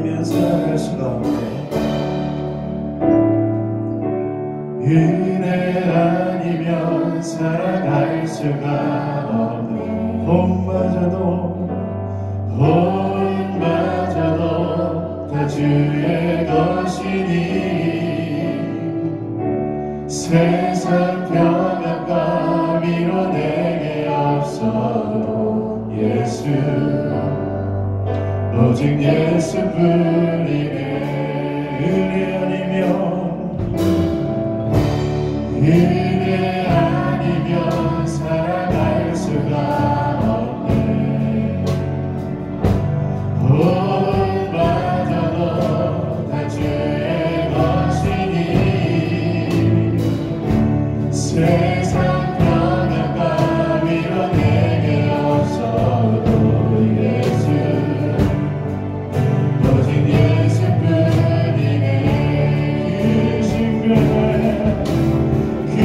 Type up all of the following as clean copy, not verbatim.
아니면 살아갈 수가 없네. 은혜 아니면 살아갈 수가 없네. 혼마저도 다 주의 것이니 세상 평안과 위로 내게 없어도 예수, 오직 예수뿐이네. 은혜 아니면 살아갈 수가 없네. 혼마저도 다 주의 것이니 세상 평안과 위로 내게 없어도 예수, 오직 예수뿐이네. 그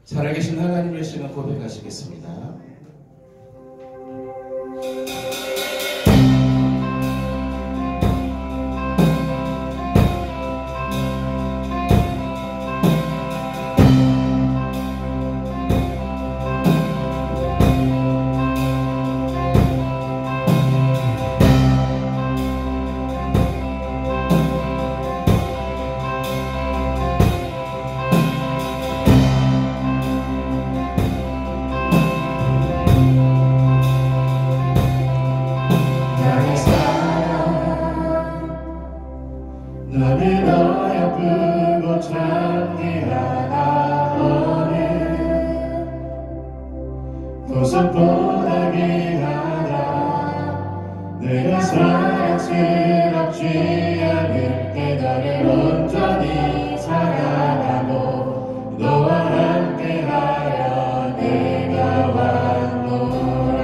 살아계신 하나님의 신을 고백하시겠습니다. 나는 어여쁘고 창피하다오니 보석보다 귀하다 내가 사랑스럽지 않을 때 너를 온전히 사랑하고 너와 함께하여 내가 왔노라.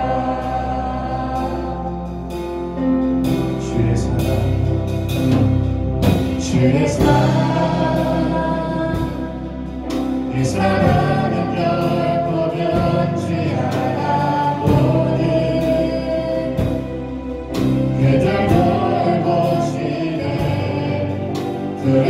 주의 사랑 주의 사랑 이 사랑은 결코 변치 않아 보니 그들 돌보시네 푸른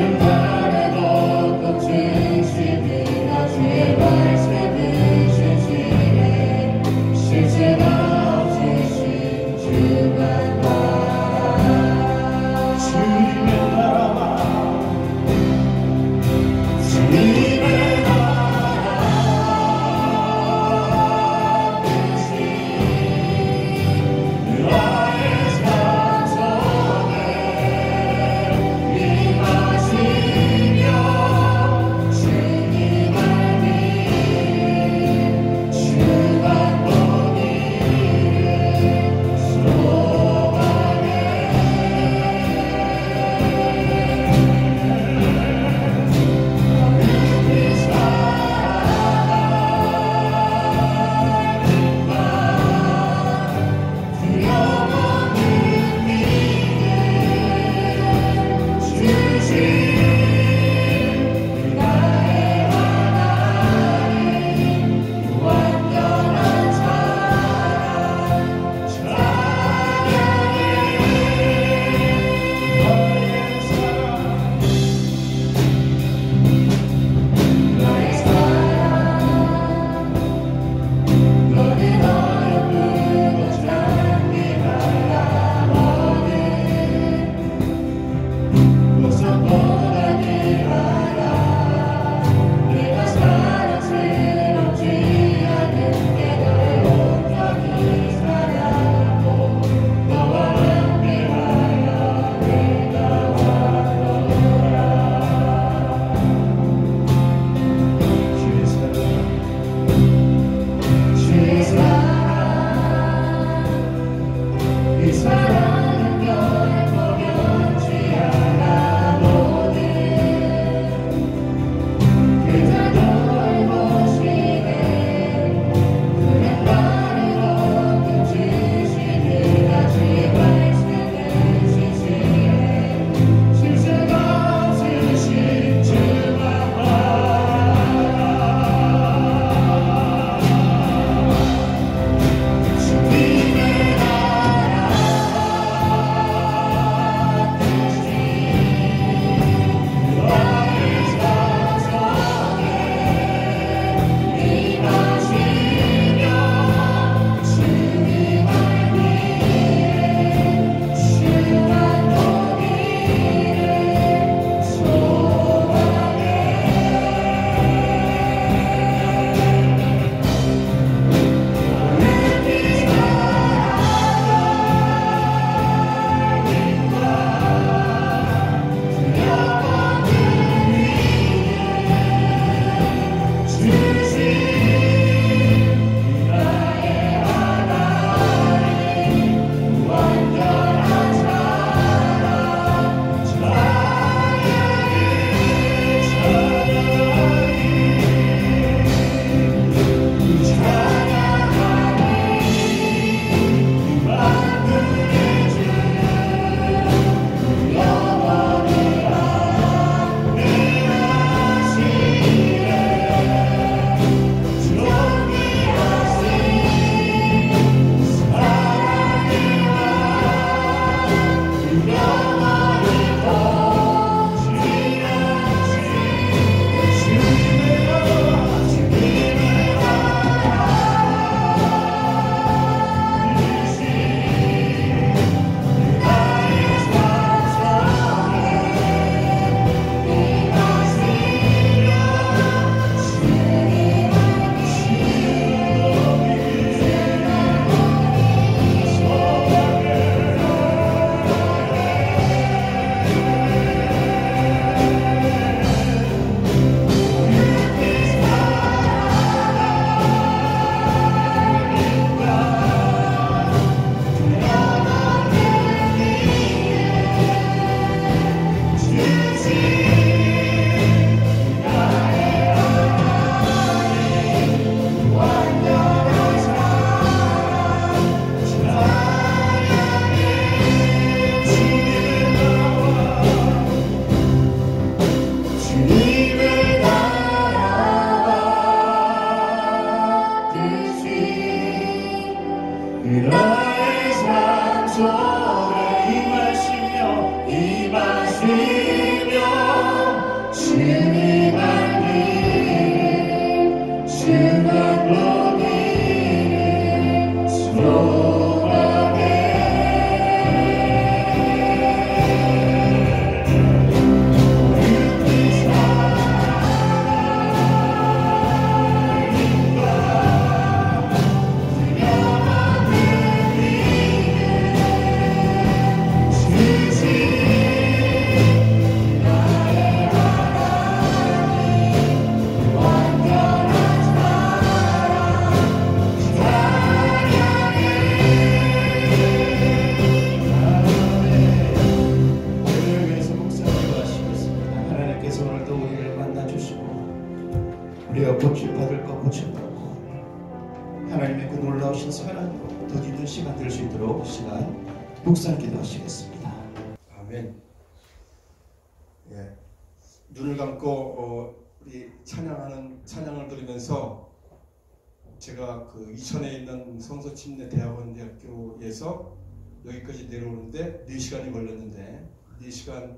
또 우리를 만나주시고 우리가 고침받을 것 고침받고 하나님의 그 놀라우신 사랑으로 덧입는 시간 될 수 있도록 시간 묵상 기도하시겠습니다. 아멘. 예. 눈을 감고 우리 찬양을 들으면서 제가 그 이천에 있는 성서침례대학원대학교에서 여기까지 내려오는데 4시간이 걸렸는데 4시간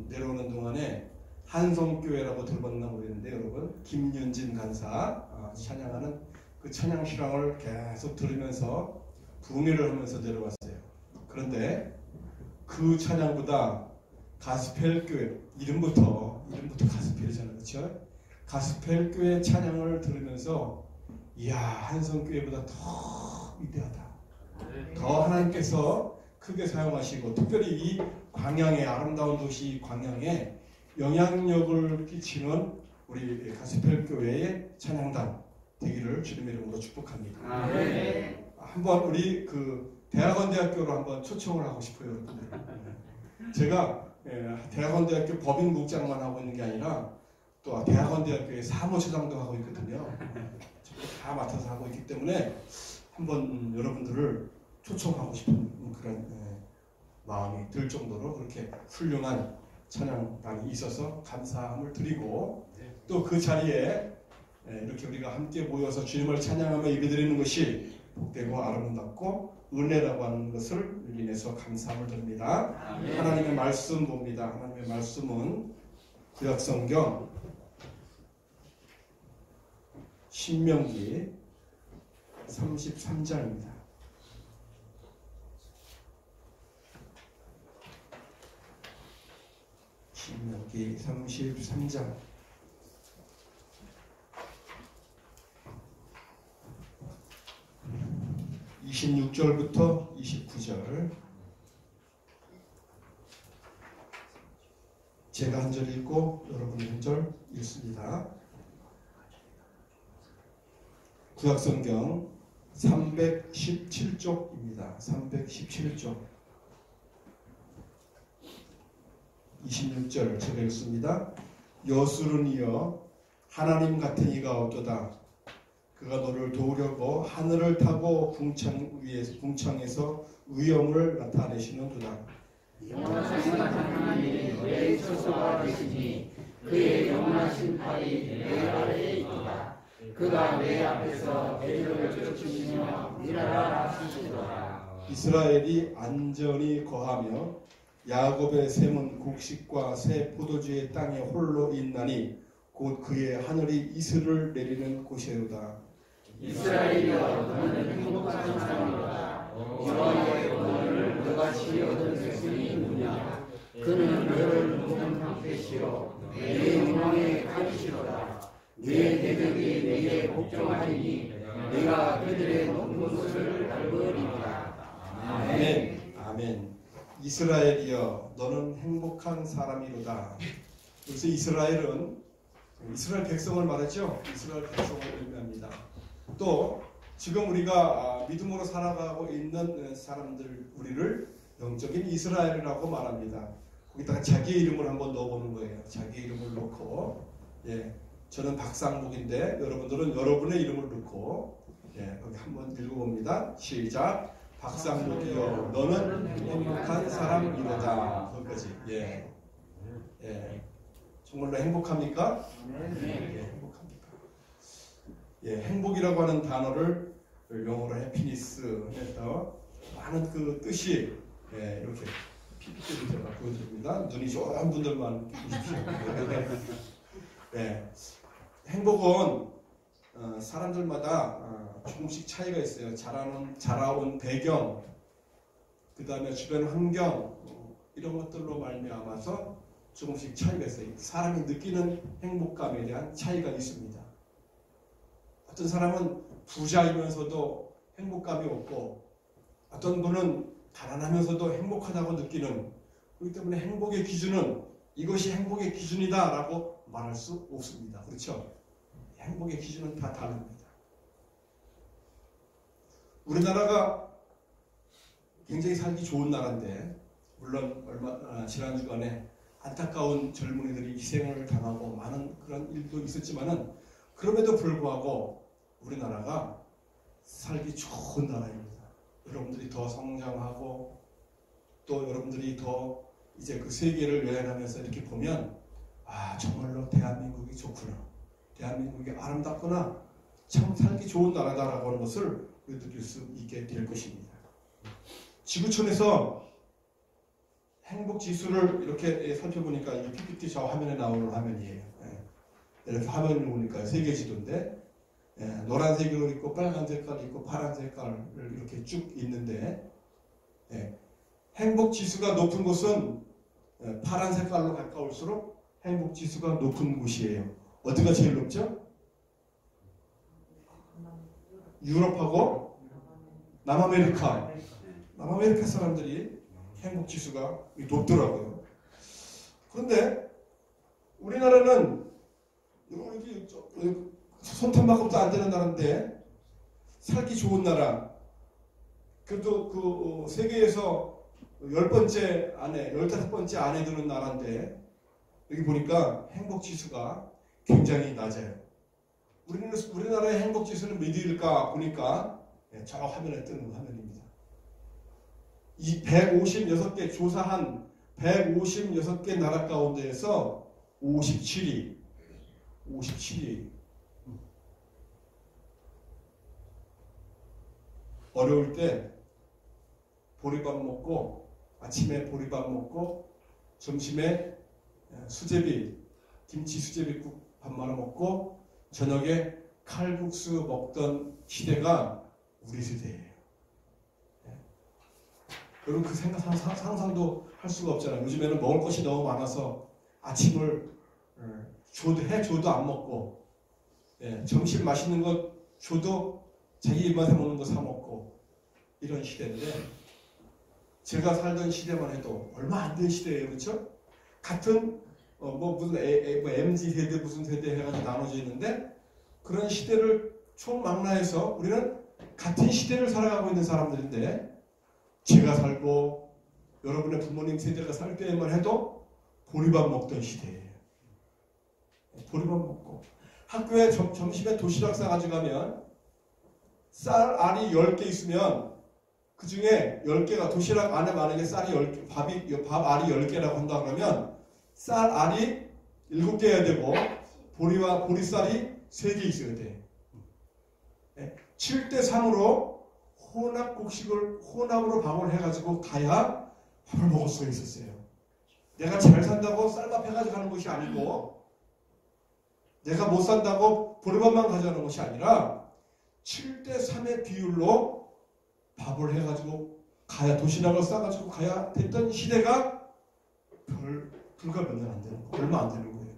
내려오는 동안에 한성교회라고 들어봤나 모르겠는데 여러분 김윤진 간사 찬양하는 그 찬양 실황을 계속 들으면서 부흥회를 하면서 내려왔어요. 그런데 그 찬양보다 가스펠교회 이름부터 가스펠이잖아요, 그렇죠? 가스펠교회 찬양을 들으면서 이야 한성교회보다 더 위대하다. 더 하나님께서 크게 사용하시고 특별히 이 광양의 아름다운 도시 광양에 영향력을 끼치는 우리 가스펠교회의 찬양단 되기를 주님의 이름으로 축복합니다. 한번 우리 그 대학원대학교로 한번 초청을 하고 싶어요, 여러분들. 제가 대학원대학교 법인국장만 하고 있는 게 아니라 또 대학원대학교의 사무처장도 하고 있거든요. 다 맡아서 하고 있기 때문에 한번 여러분들을 초청하고 싶은 그런 마음이 들 정도로 그렇게 훌륭한 찬양단이 있어서 감사함을 드리고 또 그 자리에 이렇게 우리가 함께 모여서 주님을 찬양하며 예배드리는 것이 복되고 아름답고 은혜라고 하는 것을 인해서 감사함을 드립니다. 하나님의 말씀 봅니다. 하나님의 말씀은 구약성경 신명기 33장입니다. 신명기 33장 26절부터 29절 제가 한 절 읽고 여러분이 한 절 읽습니다. 구약성경 317쪽입니다. 317쪽 26절 제가 읽습니다. 여수르니여 하나님 같은 이가 없도다. 그가 너를 도우려고 하늘을 타고 궁창에서 위엄을 나타내시는도다. 영원하신 하나님이 너의 처소가 되시니 그의 영원하신 팔이 내 아래에 있도다. 그가 내 앞에서 대적을 쫓으시며 일하라 하시도다. 이스라엘이 안전히 거하며 야곱의 샘은 곡식과 새 포도주의 땅에 홀로 있나니 곧 그의 하늘이 이슬을 내리는 곳이로다. 이스라엘이여 너는 행복한 사람이로다. 여호와의 언어를 너같이 얻은 백성이 누구냐. 그는 너를 모든 방패시로 내 영광의 칼이시로다. 내 대적이 내게 복종하리니 내가 그들의 높은 곳을 밟으리라. 아멘. 아멘. 이스라엘이여 너는 행복한 사람이로다. 그래서 이스라엘 백성을 말하죠. 이스라엘 백성을 의미합니다. 또 지금 우리가 믿음으로 살아가고 있는 사람들 우리를 영적인 이스라엘이라고 말합니다. 거기다가 자기의 이름을 한번 넣어보는 거예요. 자기의 이름을 넣고 저는 박상복인데 여러분들은 여러분의 이름을 넣고 거기 한번 읽어봅니다. 시작. 박상복이여 너는 행복한 사람이로다. 거기까지. 정말로 행복합니까? 행복합니다. 행복이라고 하는 단어를 영어로 해피니스 해서 많은 그 뜻이 이렇게 PPT를 제가 보여드립니다. 눈이 좋은 분들만 보십시오. 행복은 사람들마다 조금씩 차이가 있어요. 자라온 배경, 그 다음에 주변 환경 이런 것들로 말미암아서 조금씩 차이가 있어요. 사람이 느끼는 행복감에 대한 차이가 있습니다. 어떤 사람은 부자이면서도 행복감이 없고 어떤 분은 가난하면서도 행복하다고 느끼는, 그렇기 때문에 행복의 기준은 이것이 행복의 기준이다 라고 말할 수 없습니다. 그렇죠? 행복의 기준은 다 다릅니다. 우리나라가 굉장히 살기 좋은 나라인데, 물론 지난 주간에 안타까운 젊은이들이 희생을 당하고 많은 그런 일도 있었지만은 그럼에도 불구하고 우리나라가 살기 좋은 나라입니다. 여러분들이 더 성장하고 또 여러분들이 더 이제 그 세계를 여행하면서 이렇게 보면 아 정말로 대한민국이 좋구나, 대한민국이 아름답구나, 참 살기 좋은 나라다라고 하는 것을 우리 느낄 수 있게 될 것입니다. 지구촌에서 행복지수를 이렇게 살펴보니까 이게 PPT 저 화면에 나오는 화면이에요. 이렇게 화면을 보니까 세계 지도인데 노란 색깔 있고 빨간 색깔 있고 파란 색깔을 이렇게 쭉 있는데 행복지수가 높은 곳은 파란 색깔로 가까울수록 행복지수가 높은 곳이에요. 어디가 제일 높죠? 유럽하고 남아메리카 사람들이 행복지수가 높더라고요. 그런데 우리나라는 여기 손톱만큼도 안 되는 나라인데 살기 좋은 나라, 그래도 그 세계에서 10번째 안에 15번째 안에 드는 나라인데 여기 보니까 행복지수가 굉장히 낮아요. 우리나라의 행복지수는 몇 위일까 보니까 저 화면에 뜨는 화면입니다. 이 156개 조사한 156개 나라 가운데에서 57위. 어려울 때 보리밥 먹고 아침에 보리밥 먹고 점심에 수제비 김치 수제비국 밥 말아 먹고 저녁에 칼국수 먹던 시대가 우리 세대예요. 여러분 그 상상도 할 수가 없잖아요. 요즘에는 먹을 것이 너무 많아서 아침을 줘도 안 먹고 점심 맛있는 거 줘도 자기 입맛에 먹는 거 사 먹고 이런 시대인데 제가 살던 시대만 해도 얼마 안 된 시대예요. 그렇죠? 같은 무슨 MZ 세대 무슨 세대 해가지고 나눠져 있는데 그런 시대를 총망라해서 우리는 같은 시대를 살아가고 있는 사람들인데 제가 살고 여러분의 부모님 세대가 살 때만 해도 보리밥 먹던 시대예요. 보리밥 먹고 학교에 점심에 도시락 싸가지고 가면 쌀 알이 10개 있으면 그 중에 10개가 도시락 안에 만약에 쌀이 10개, 밥 알이 10개라고 한다 그러면 쌀 알이 7개여야 되고 보리쌀이 3개 있어야 돼. 7대3으로 혼합으로 밥을 해가지고 가야 밥을 먹을 수가 있었어요. 내가 잘 산다고 쌀밥 해가지고 가는 것이 아니고 내가 못 산다고 보리밥만 가져가는 것이 아니라 7대3의 비율로 밥을 해가지고 가야 도시락을 싸가지고 가야 됐던 시대가 불과 몇 년 안 되는 거, 얼마 안 되는 거예요.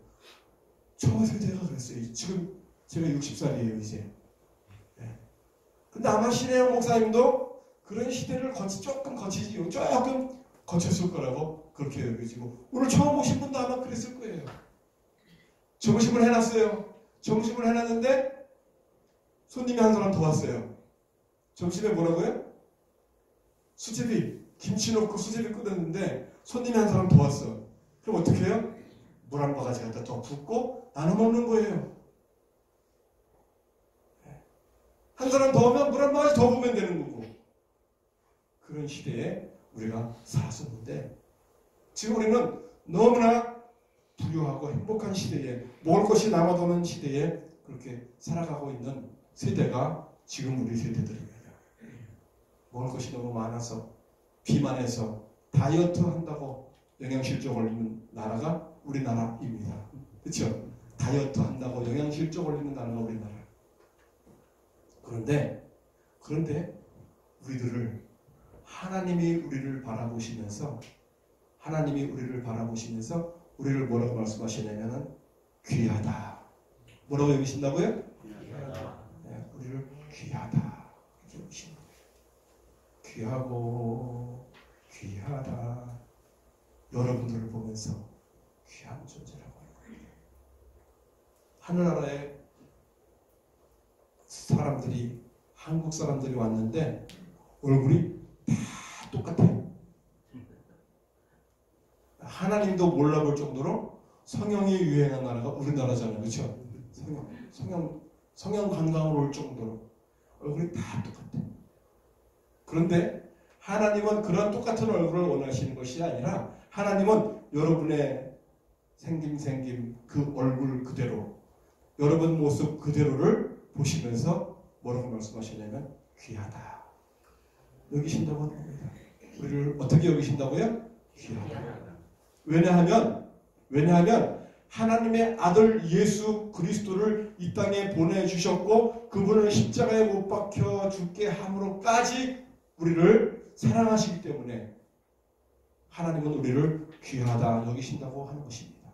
저 세대가 그랬어요. 지금 제가 60살이에요 이제. 근데 아마 신혜영 목사님도 그런 시대를 조금 거쳤을 거라고 그렇게 여겨지고 오늘 처음 오신 분도 아마 그랬을 거예요. 점심을 해놨어요. 점심을 해놨는데 손님이 한 사람 더 왔어요. 점심에 뭐라고요? 수제비, 김치 넣고 수제비 끓였는데 손님이 한 사람 더 왔어. 그럼 어떻게 해요? 물 한 바가지 갖다 더 붓고 나눠 먹는 거예요. 한 사람 더 오면 물 한 바가지 더 부으면 되는 거고. 그런 시대에 우리가 살았었는데 지금 우리는 너무나 부유하고 행복한 시대에 먹을 것이 남아도는 시대에 그렇게 살아가고 있는 세대가 지금 우리 세대들입니다. 먹을 것이 너무 많아서 비만해서 다이어트 한다고 영양실조 걸리는 나라가 우리나라입니다. 그렇죠? 다이어트 한다고 영양실조 걸리는 나라가 우리나라. 그런데 하나님이 우리를 바라보시면서 우리를 뭐라고 말씀하시냐면은 귀하다. 뭐라고 여기신다고요? 네, 우리를 귀하다. 이렇게 여기신 거예요. 귀하고 귀하다. 여러분들을 보면서 귀한 존재라고 하는 거예요. 하늘나라에 한국 사람들이 왔는데 얼굴이 다 똑같아요. 하나님도 몰라볼 정도로 성형이 유행한 나라가 우리나라잖아요. 그렇죠? 성형 관광으로 올 정도로 얼굴이 다 똑같아. 그런데 하나님은 그런 똑같은 얼굴을 원하시는 것이 아니라 하나님은 여러분의 생김 그 얼굴 그대로 여러분 모습 그대로를 보시면서 뭐라고 말씀하시냐면 귀하다. 여기신다고 하는 겁니다. 우리를 어떻게 여기신다고요? 귀하다. 왜냐하면 하나님의 아들 예수 그리스도를 이 땅에 보내주셨고 그분을 십자가에 못 박혀 죽게 함으로까지 우리를 사랑하시기 때문에 하나님은 우리를 귀하다 여기신다고 하는 것입니다.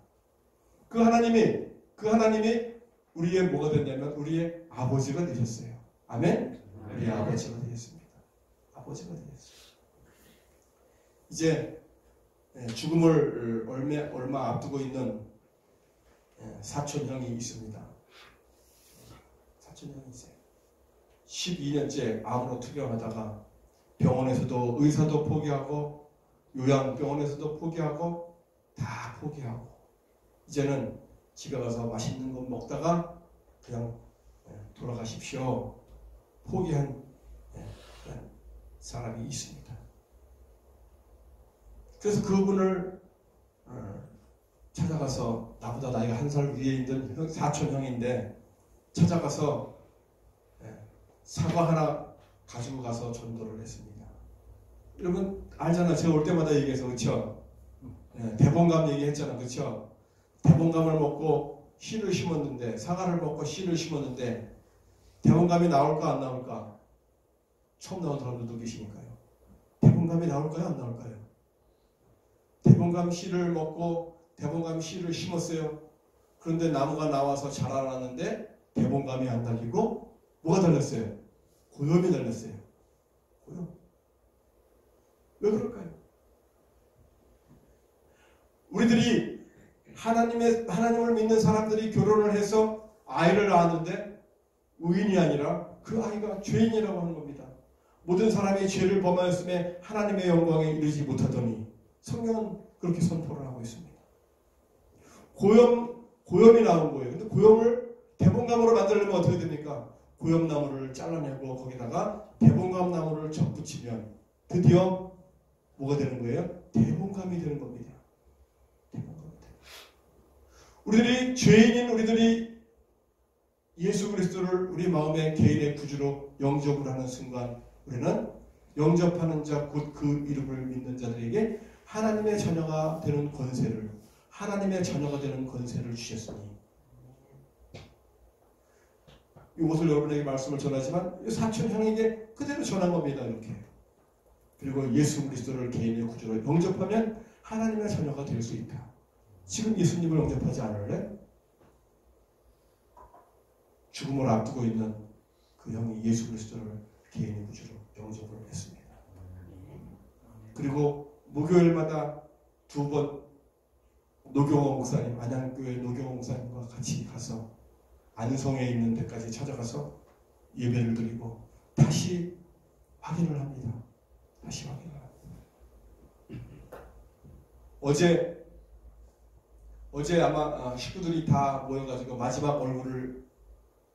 그 하나님이 우리의 뭐가 됐냐면 우리의 아버지가 되셨어요. 아멘? 우리의 아버지가 되셨습니다. 아버지가 되셨어요. 이제 죽음을 얼마 앞두고 있는 사촌형이 있습니다. 사촌형이 있어요. 12년째 암으로 투병하다가 병원에서도 의사도 포기하고 요양병원에서도 포기하고 다 포기하고 이제는 집에 가서 맛있는 것 먹다가 그냥 돌아가십시오. 포기한 그런 사람이 있습니다. 그래서 그분을 찾아가서 나보다 나이가 1살 위에 있는 사촌형인데 찾아가서 사과 하나 가지고 가서 전도를 했습니다. 여러분 알잖아. 제가 올 때마다 얘기해서 그렇죠? 대봉감 얘기했잖아. 그렇죠? 대봉감을 먹고 씨를 심었는데 사과를 먹고 씨를 심었는데 대봉감이 나올까 안 나올까? 처음 나온 사람들도 계시니까요. 대봉감이 나올까요 안 나올까요? 대봉감 씨를 먹고 대봉감 씨를 심었어요. 그런데 나무가 나와서 자라났는데 대봉감이 안 달리고 뭐가 달렸어요? 고염이 달렸어요. 고염. 왜 그럴까요? 우리들이 하나님을 믿는 사람들이 결혼을 해서 아이를 낳았는데 의인이 아니라 그 아이가 죄인이라고 하는 겁니다. 모든 사람이 죄를 범하였음에 하나님의 영광에 이르지 못하더니 성경은 그렇게 선포를 하고 있습니다. 고염이 나온 거예요. 근데 고염을 대봉감으로 만들려면 어떻게 됩니까? 고염나무를 잘라내고 거기다가 대봉감나무를 접붙이면 드디어 뭐가 되는 거예요? 대봉감이 되는 겁니다. 대봉감이 되는 우리들이 죄인인 우리들이 예수 그리스도를 우리 마음의 개인의 구주로 영접을 하는 순간 우리는 영접하는 자 곧 그 이름을 믿는 자들에게 하나님의 자녀가 되는 권세를 주셨으니 이것을 여러분에게 말씀을 전하지만 사촌형에게 그대로 전한 겁니다. 이렇게. 그리고 예수 그리스도를 개인의 구주로 영접하면 하나님의 자녀가 될 수 있다. 지금 예수님을 영접하지 않을래? 죽음을 앞두고 있는 그 형이 예수 그리스도를 개인의 구주로 영접을 했습니다. 그리고 목요일마다 2번 노경호 목사님, 안양교회 노경호 목사님과 같이 가서 안성에 있는 데까지 찾아가서 예배를 드리고 다시 확인을 합니다. 다시 확인을 합니다. 어제 아마 식구들이 다 모여가지고 마지막 얼굴을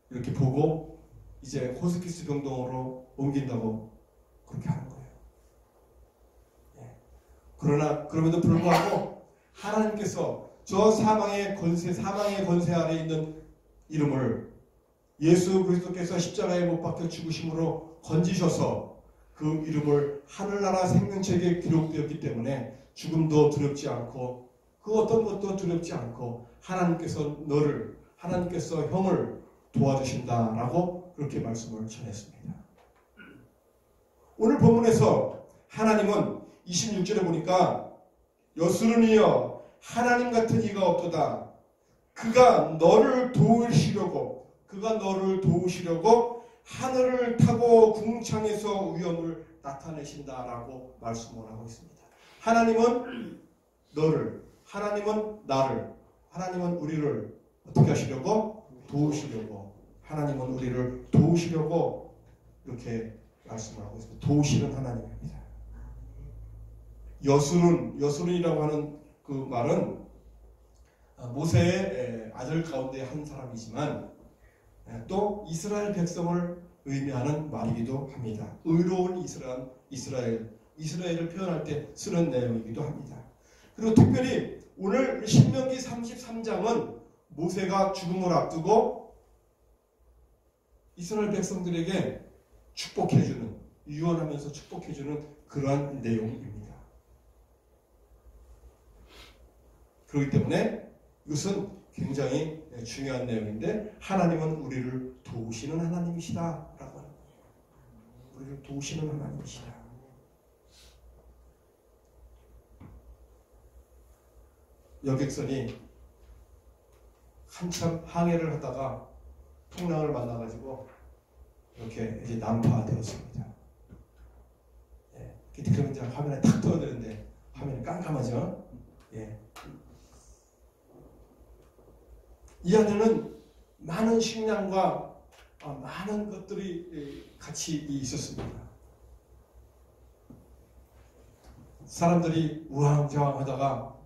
이렇게 보고 이제 호스피스 병동으로 옮긴다고 그렇게 하는 거예요. 그럼에도 불구하고 하나님께서 저 사망의 권세 아래 있는 이름을 예수 그리스도께서 십자가에 못 박혀 죽으심으로 건지셔서 그 이름을 하늘나라 생명책에 기록되었기 때문에 죽음도 두렵지 않고 그 어떤 것도 두렵지 않고 하나님께서 형을 도와주신다라고 그렇게 말씀을 전했습니다. 오늘 본문에서 하나님은 26절에 보니까 여수르니여 하나님 같은 이가 없도다. 그가 너를 도우시려고 하늘을 타고 궁창에서 위엄을 나타내신다라고 말씀을 하고 있습니다. 하나님은 하나님은 우리를 어떻게 하시려고? 도우시려고. 하나님은 우리를 도우시려고 이렇게 말씀을 하고 있습니다. 도우시는 하나님입니다. 여수른이라고 하는 그 말은 모세의 아들 가운데 한 사람이지만 또 이스라엘 백성을 의미하는 말이기도 합니다. 의로운 이스라엘을 표현할 때 쓰는 내용이기도 합니다. 그리고 특별히 오늘 신명기 33장은 모세가 죽음을 앞두고 이스라엘 백성들에게 축복해주는, 유언하면서 축복해주는 그러한 내용입니다. 그렇기 때문에 이것은 굉장히 중요한 내용인데, 하나님은 우리를 도우시는 하나님이시다라고 하는 거예요. 우리를 도우시는 하나님이시다. 여객선이 한참 항해를 하다가 풍랑을 만나가지고 이렇게 이제 난파되었습니다. 예, 그러면 이제 화면에 탁 떠야 되는데 화면이 깜깜하죠. 예. 이 안에는 많은 식량과 많은 것들이 같이 있었습니다. 사람들이 우왕좌왕하다가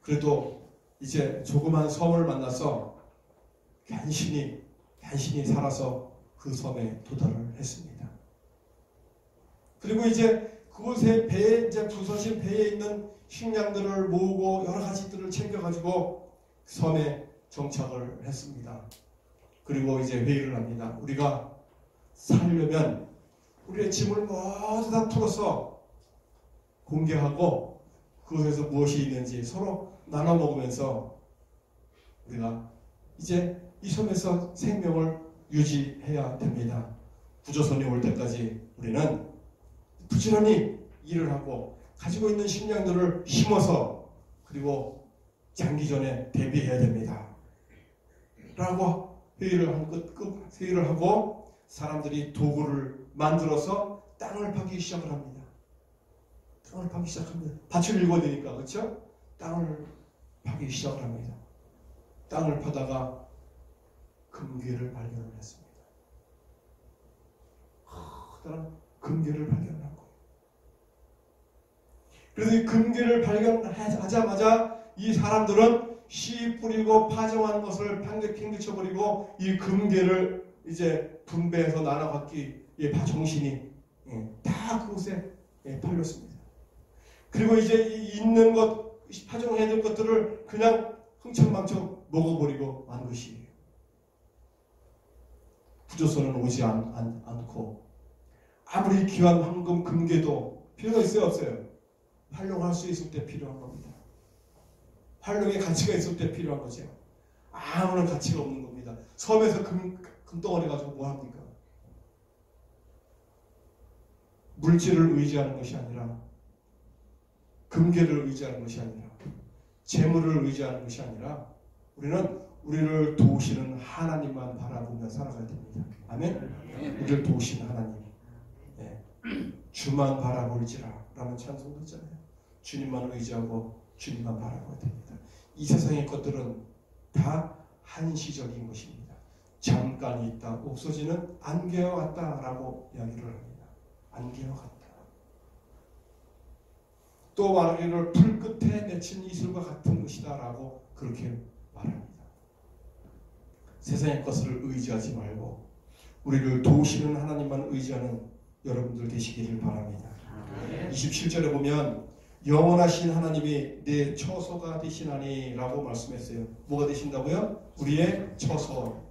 그래도 이제 조그만 섬을 만나서 간신히 살아서 그 섬에 도달을 했습니다. 그리고 이제 그곳에 이제 부서진 배에 있는 식량들을 모으고 여러 가지들을 챙겨가지고 섬에 정착을 했습니다. 그리고 이제 회의를 합니다. 우리가 살려면 우리의 짐을 모두 다 풀어서 공개하고 그곳에서 무엇이 있는지 서로 나눠 먹으면서 우리가 이제 이 섬에서 생명을 유지해야 됩니다. 구조선이 올 때까지 우리는 부지런히 일을 하고 가지고 있는 식량들을 심어서 그리고 장기전에 대비해야 됩니다. 라고 회의를 하고 사람들이 도구를 만들어서 땅을 파기 시작을 합니다. 땅을 파기 시작합니다. 밭을 읽어야 되니까, 그렇죠? 땅을 파기 시작을 합니다. 땅을 파다가 금괴를 발견을 했습니다. 커다란 금괴를 발견한 거예요. 그래서 이 금괴를 발견하자마자 이 사람들은 씨 뿌리고 파종한 것을 팽개쳐버리고 이 금괴를 이제 분배해서 나눠갖기 정신이 다 그곳에 팔렸습니다. 그리고 이제 있는 것, 파종해야 될 것들을 그냥 흥청망청 먹어버리고 만 것이에요. 구조선은 오지 않고 아무리 귀한 황금 금괴도 필요가 있어요, 없어요? 활용할 수 있을 때 필요한 겁니다. 활용의 가치가 있을 때 필요한 거죠. 아무런 가치가 없는 겁니다. 섬에서 금덩어리 가지고 뭐 합니까? 물질을 의지하는 것이 아니라, 금괴를 의지하는 것이 아니라, 재물을 의지하는 것이 아니라 우리는 우리를 도우시는 하나님만 바라보며 살아가야 됩니다. 아멘? 우리를 도우시는 하나님. 네. 주만 바라볼지라 라는 찬송도 있잖아요. 주님만 의지하고 주님만 바라봐야 됩니다. 이 세상의 것들은 다 한시적인 것입니다. 잠깐 있다 없어지는 안개와 같다라고 이야기를 합니다. 안개와 같다. 또 말하기를 풀 끝에 맺힌 이슬과 같은 것이다라고 그렇게 말합니다. 세상의 것을 의지하지 말고 우리를 도우시는 하나님만 의지하는 여러분들 되시기를 바랍니다. 27절에 보면 영원하신 하나님이 내 처소가 되시나니 라고 말씀했어요. 뭐가 되신다고요? 우리의 처소.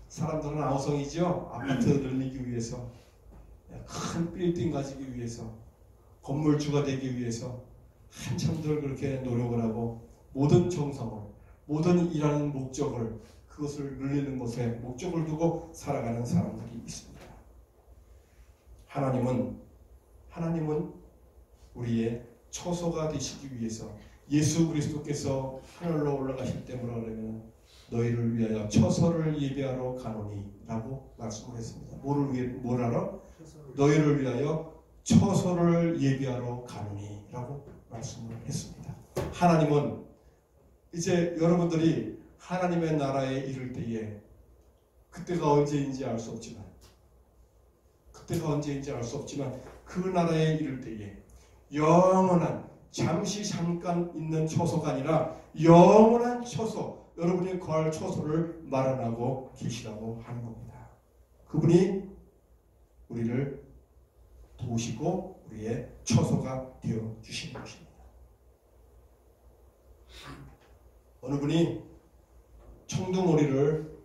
사람들은 아우성이죠. 아파트 늘리기 위해서, 큰 빌딩 가지기 위해서, 건물주가 되기 위해서 한참들 그렇게 노력을 하고 모든 정성을, 모든 일하는 목적을, 그것을 늘리는 것에 목적을 두고 살아가는 사람들이 있습니다. 하나님은 우리의 처소가 되시기 위해서 예수 그리스도께서 하늘로 올라가실 때 뭐라 그러면 너희를 위하여 처소를 예비하러 가노니 라고 말씀을 했습니다. 뭘 하러? 너희를 위하여 처소를 예비하러 가노니 라고 말씀을 했습니다. 하나님은 이제 여러분들이 하나님의 나라에 이를 때에 그때가 언제인지 알 수 없지만 그 나라에 이를 때에 영원한 잠시 잠깐 있는 처소가 아니라 영원한 처소, 여러분이 거할 처소를 마련하고 계시다고 하는 겁니다. 그분이 우리를 도우시고 우리의 처소가 되어 주시는 것입니다. 어느 분이 청둥오리를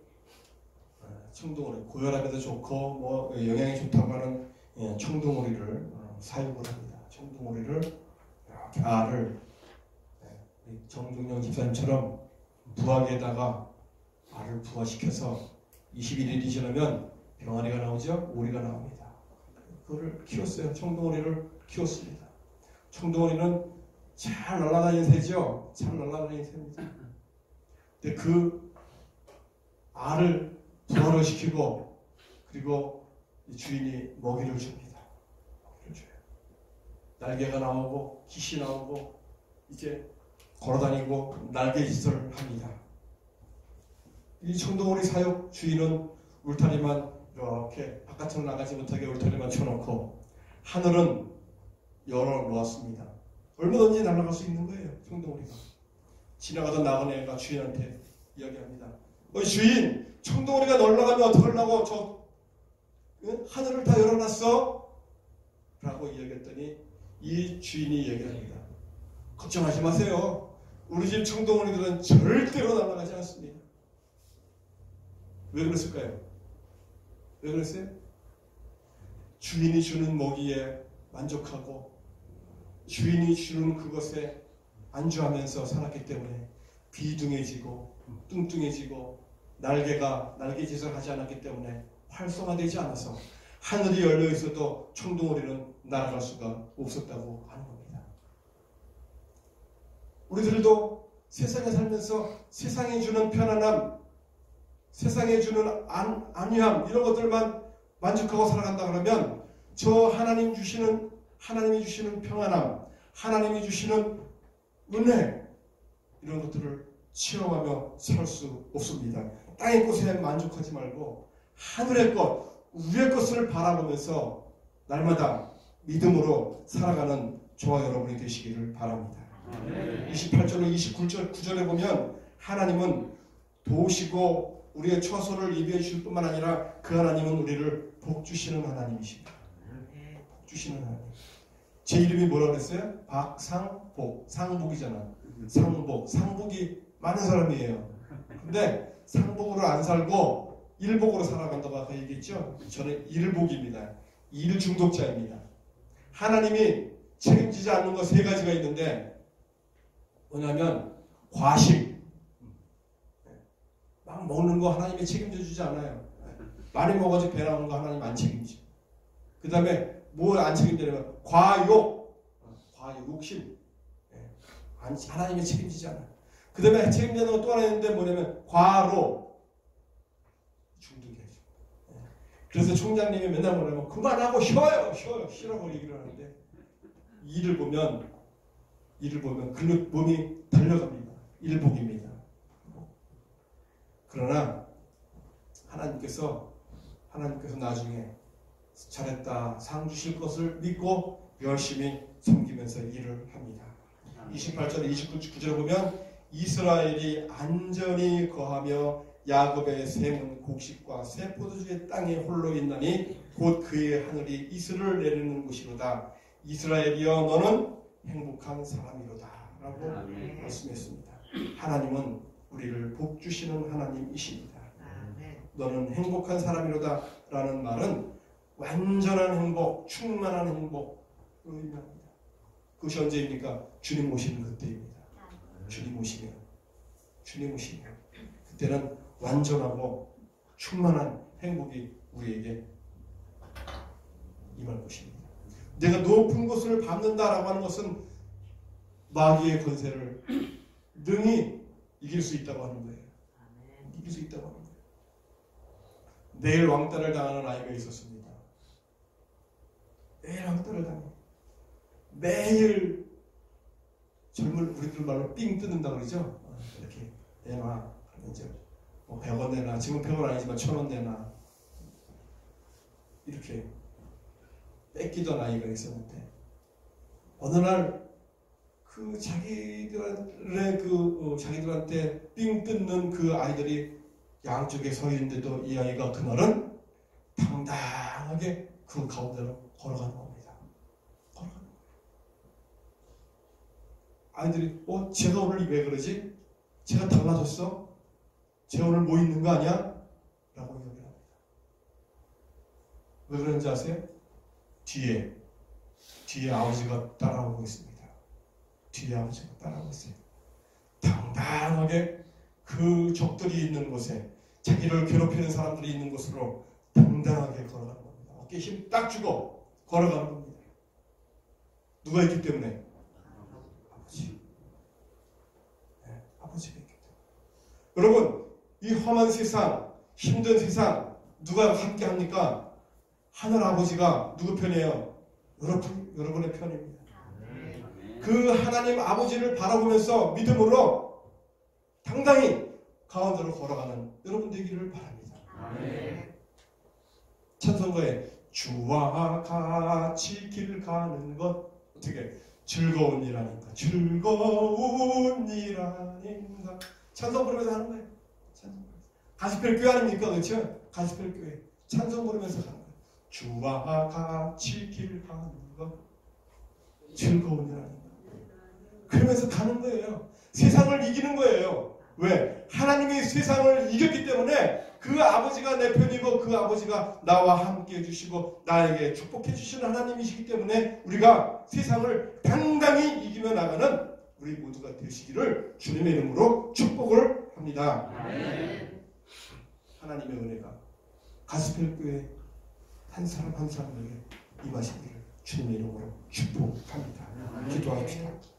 고혈압에도 좋고 뭐 영양이 좋다고 하는 청둥오리를 사육을 합니다. 청둥오리를 이렇게 알을 정중영 집사님처럼 부화기에다가 알을 부화시켜서 21일이 지나면 병아리가 나오죠. 오리가 나옵니다. 그거를 키웠어요. 청둥오리를 키웠습니다. 청둥오리는 잘 날아다니는 새죠. 잘 날아다니는 새입니다. 근데 그 알을 부화를 시키고 그리고 주인이 먹이를 줍니다. 먹이를 줘요. 날개가 나오고 깃이 나오고 이제 걸어다니고 날개짓을 합니다. 이 청둥오리 사육 주인은 울타리만 이렇게 바깥으로 나가지 못하게 울타리만 쳐놓고 하늘은 열어놓았습니다. 얼마든지 날아갈 수 있는 거예요. 청둥오리가. 지나가던 나그네가 주인한테 이야기합니다. 주인, 청둥오리가 놀러가면 어떡하려고 저 하늘을 다 열어놨어? 라고 이야기했더니 이 주인이 얘기합니다. 걱정하지 마세요. 우리 집 청둥오리들은 절대로 날아가지 않습니다. 왜 그랬을까요? 왜 그랬어요? 주인이 주는 먹이에 만족하고 주인이 주는 그것에 안주하면서 살았기 때문에 비둥해지고 뚱뚱해지고 날개짓을 하지 않았기 때문에 활성화되지 않아서 하늘이 열려 있어도 청둥오리는 날아갈 수가 없었다고 하는 겁니다. 우리들도 세상에 살면서 세상이 주는 편안함, 세상에 주는 안위함 이런 것들만 만족하고 살아간다 그러면 저 하나님이 주시는 평안함, 하나님이 주시는 은혜 이런 것들을 체험하며 살 수 없습니다. 땅의 것에 만족하지 말고 하늘의 것, 위의 것을 바라보면서 날마다 믿음으로 살아가는 저와 여러분이 되시기를 바랍니다. 28절로 29절에 보면 하나님은 도우시고 우리의 처소를 예비해 주실 뿐만 아니라 그 하나님은 우리를 복주시는 하나님이십니다. 복주시는 하나님. 제 이름이 뭐라고 그랬어요? 박상복. 상복이잖아. 상복이 많은 사람이에요. 근데 상복으로 안 살고 일복으로 살아간다고 아까 얘기했죠? 저는 일복입니다. 일 중독자입니다. 하나님이 책임지지 않는 거 세 가지가 있는데 뭐냐면 과식. 막 먹는 거 하나님이 책임져 주지 않아요. 많이 먹어서 배 나오는 거 하나님 안 책임지. 그 다음에 뭘 안 책임지냐면 과욕, 욕심. 하나님이 책임지지 않아요. 그 다음에 책임지는 거 또 하나 있는데 뭐냐면 과로, 중독이죠. 그래서 총장님이 맨날 뭐냐면 그만하고 쉬라고 얘기를 하는데 일을 보면 글로 몸이 달려갑니다. 일복입니다. 그러나 하나님께서 나중에 잘했다 상 주실 것을 믿고 열심히 섬기면서 일을 합니다. 28절 29절에 보면 이스라엘이 안전히 거하며 야곱의 샘은 곡식과 새 포도주의 땅에 홀로 있나니 곧 그의 하늘이 이슬을 내리는 곳이로다. 이스라엘이여 너는 행복한 사람이로다 라고 말씀했습니다. 하나님은 우리를 복주시는 하나님이십니다. 너는 행복한 사람이로다 라는 말은 완전한 행복, 충만한 행복을 의미합니다. 그것이 언제입니까? 주님 오시는 그때입니다. 주님 오시면 그때는 완전하고 충만한 행복이 우리에게 임할 것입니다. 내가 높은 곳을 밟는다라고 하는 것은 마귀의 권세를 능히 이길 수 있다고 하는 거예요. 이길 수 있다고 하는 거예요. 내일 왕따를 당하는 아이가 있었습니다. 매일 왕따를 당해요. 매일 우리들 말로 삥 뜯는다 그러죠. 이렇게 내놔. 이제 뭐 100원 내놔. 지금 100원 아니지만 1000원 내놔. 이렇게 뺏기던 아이가 있었는데 어느 날 그 자기들의 자기들한테 삥 뜯는 그 아이들이 양쪽에 서 있는데도 이 아이가 그날은 당당하게 그 가운데로 걸어가는 겁니다. 걸어가는 거예요. 아이들이 쟤가 오늘 왜 그러지? 쟤가 달라졌어? 쟤 오늘 뭐 있는 거 아니야? 라고 얘기를 합니다. 왜 그런지 아세요? 뒤에 아버지가 따라오고 있습니다. 뒤에 아버지가 따라오고 있어요. 당당하게 그 적들이 있는 곳에, 자기를 괴롭히는 사람들이 있는 곳으로 당당하게 걸어가는 겁니다. 어깨에 힘 딱 주고 걸어가는 겁니다. 누가 있기 때문에? 아버지. 네, 아버지가 있기 때문에. 여러분, 이 험한 세상, 힘든 세상 누가 함께 합니까? 하늘 아버지가 누구 편이에요? 여러분의 편입니다. 그 하나님 아버지를 바라보면서 믿음으로 당당히 가운데로 걸어가는 여러분 되기를 바랍니다. 찬송가에 주와 같이 길 가는 것 어떻게 즐거운 일 아닌가, 즐거운 일 아닌가 찬송 부르면서 하는 거예요. 가스펠 교회 아닙니까? 그렇죠? 가스펠 교회 찬송 부르면서 하는 거예요. 주와 같이 길 가는 것 즐거운 일 아닌가. 그러면서 가는 거예요. 세상을 이기는 거예요. 왜? 하나님이 세상을 이겼기 때문에 그 아버지가 내 편이고 그 아버지가 나와 함께 해주시고 나에게 축복해 주시는 하나님이시기 때문에 우리가 세상을 당당히 이기며 나가는 우리 모두가 되시기를 주님의 이름으로 축복을 합니다. 하나님의 은혜가 가스펠교회 한 사람 한 사람에게 임하시기를 주님의 이름으로 축복합니다. 기도합시다.